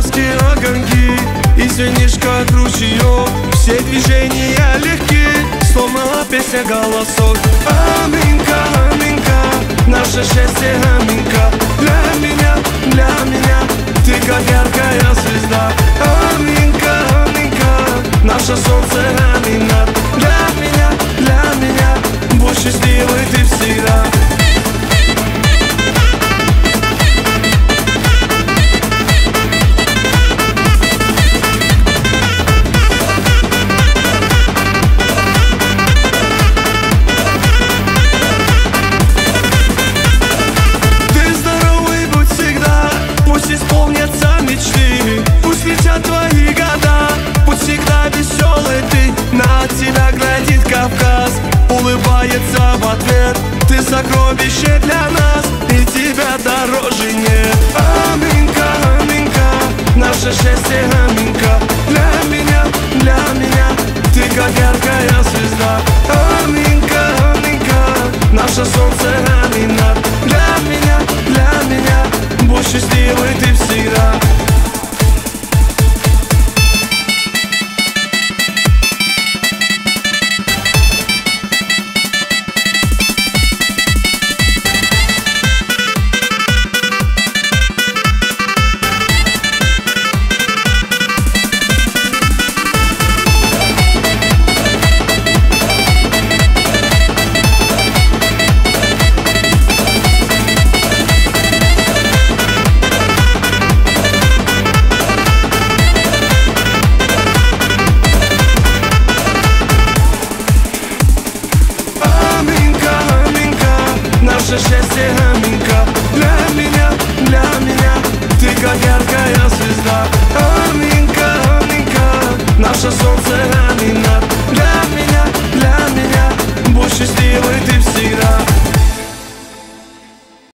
глазки огоньки, и звенишь как ручеёк. Все движения легки, словно песня голосов. Аминка, аминка, наше счастье аминка. Для меня, ты как яркая звезда. Аминка, аминка, наше солнце амина. Для меня, будь счастливой ты всегда. Исполнятся мечты, пусть летят твои года. Пусть всегда веселый ты, на тебя глядит Кавказ. Улыбается в ответ, ты сокровище для нас, и тебя дороже нет. Аминка, аминка, наше счастье аминка. Для меня, ты как яркая звезда. Аминка, аминка, наше солнце амина. Для меня, будь счастливой ты всегда. Наше счастье аминка. Для меня, ты как я.